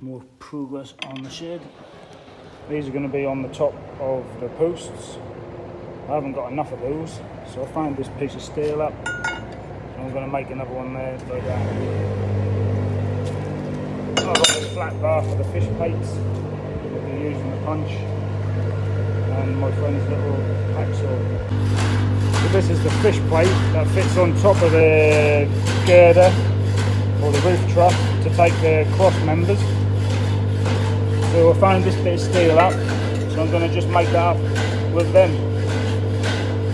more progress on the shed. These are going to be on the top of the posts. I haven't got enough of those, so I found this piece of steel up. I'm going to make another one there like that. I've got this flat bar for the fish plates that we're using the punch, and my friend's little hacksaw. So this is the fish plate that fits on top of the girder or the roof truss to take the cross members. So I found this bit of steel up, so I'm going to just make that up with them,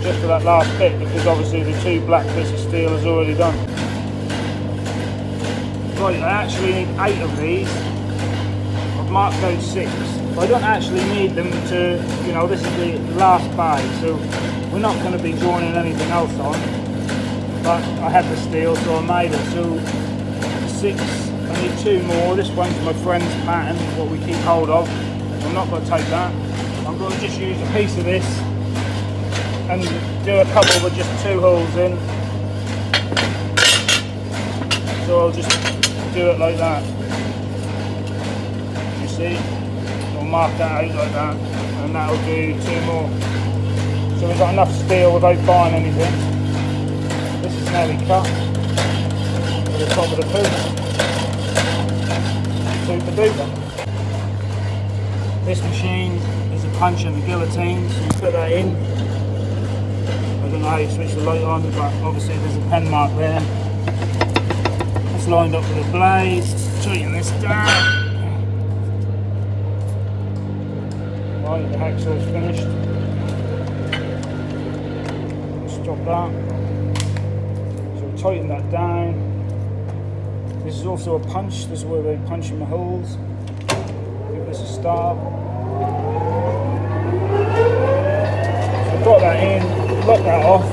just for that last bit, because obviously the two black bits of steel is already done. Right, I actually need 8 of these. I've marked out 6. But I don't actually need them to, you know, this is the last bag, so we're not going to be joining anything else on. But I had the steel, so I made it. So 6, I need 2 more. This one's my friend's pattern, what we keep hold of. I'm not going to take that. I'm going to just use a piece of this and do a couple with just 2 holes in. So I'll just do it like that. You see? I'll mark that out like that, and that'll do 2 more. So we've got enough steel without buying anything. This is nearly cut to the top of the post. Super duper. This machine is a punch and a guillotine, so you put that in. I don't know how you switch the light on, but obviously there's a pen mark there. It's lined up with a blade. Tighten this down. Right, the hacksaw's finished. Stop that. So tighten that down. This is also a punch. This is where they punch in the holes. Give this a start. So I've got that in. Lock that off.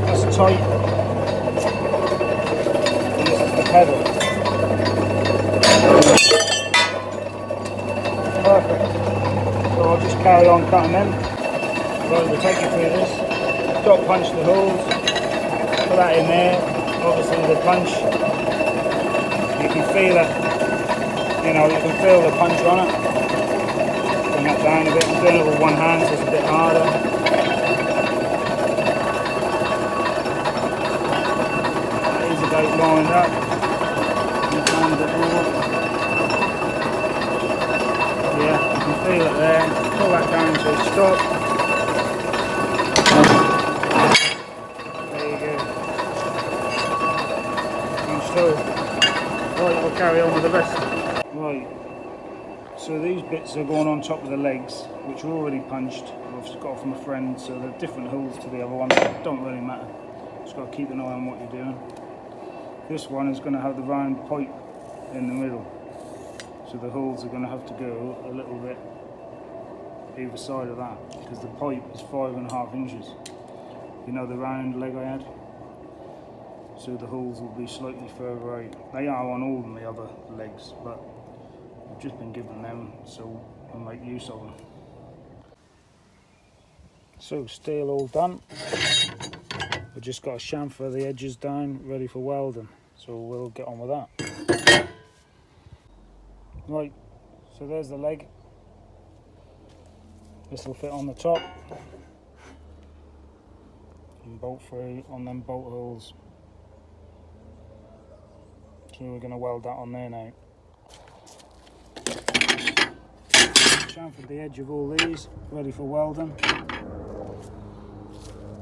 That's tight. And this is the pedal. Perfect. So I'll just carry on cutting them. Right, we'll take you through this. Dot punch the holes. Put that in there. Obviously the punch, you can feel it. You know, you can feel the punch on it. Bring that down a bit. I'm doing it with one hand, so it's a bit harder. That is about lined up. You find a bit more. Yeah, you can feel it there. Pull that down to a stop. There you go. And so, right, I'll carry on with the rest. Right, so these bits are going on top of the legs, which are already punched. I've just got from a friend, so they're different holes to the other one. Don't really matter. Just got to keep an eye on what you're doing. This one is going to have the round pipe in the middle. So the holes are going to have to go a little bit either side of that, because the pipe is 5.5 inches. You know the round leg I had? So the holes will be slightly further out. They are on all the other legs, but I've just been given them, so I'll make use of them. So steel all done. We've just got to chamfer the edges down, ready for welding. So we'll get on with that. Right, so there's the leg. This will fit on the top and bolt through on them bolt holes. So we're going to weld that on there now. Chamfered the edge of all these, ready for welding,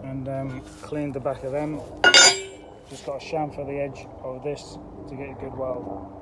and cleaned the back of them. Just got to chamfer the edge of this to get a good weld.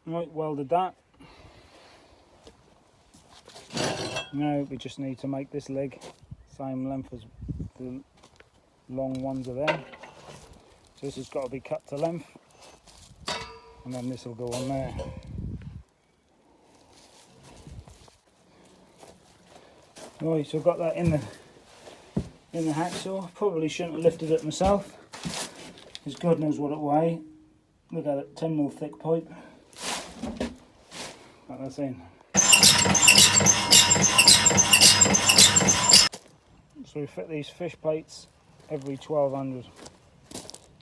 Right, welded that. Now we just need to make this leg same length as the long ones are there. So this has got to be cut to length, and then this will go on there. Right, so I've got that in the hacksaw. Probably shouldn't have lifted it myself, because God knows what it weighs. Look at it, 10mm thick pipe. Like that's in. So we fit these fish plates every 1200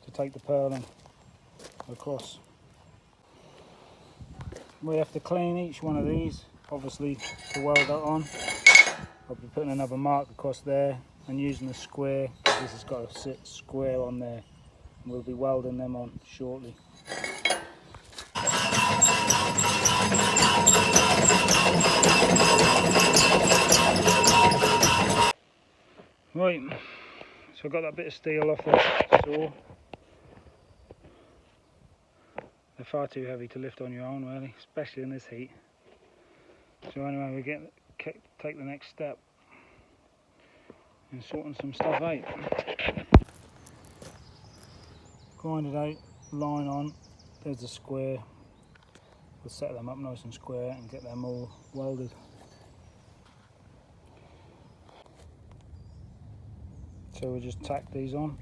to take the purling across. We have to clean each one of these, obviously, to weld that on. I'll be putting another mark across there and using a square, because this has got to sit square on there. And we'll be welding them on shortly. Right, so I've got that bit of steel off the saw. They're far too heavy to lift on your own, really, especially in this heat. So anyway, we take the next step in sorting some stuff out. Grind it out, line on, there's the square. We'll set them up nice and square and get them all welded. So we'll just tack these on.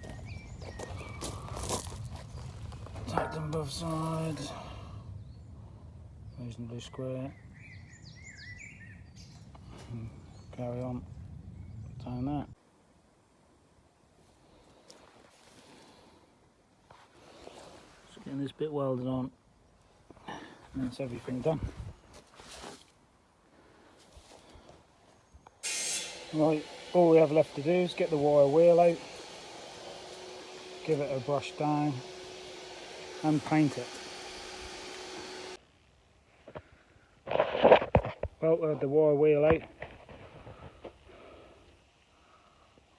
Tack them both sides. Reasonably square. And carry on doing that. Just getting this bit welded on, and that's everything done. Right, all we have left to do is get the wire wheel out, give it a brush down and paint it. Well, we had the wire wheel out,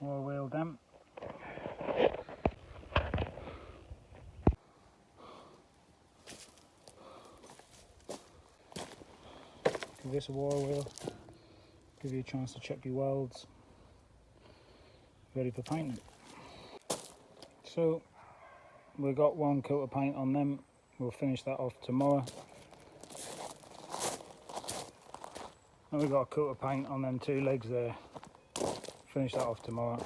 wire wheel damp. Give this a wire wheel, give you a chance to check your welds, ready for painting. So we've got one coat of paint on them, we'll finish that off tomorrow. And we've got a coat of paint on them two legs there, finish that off tomorrow.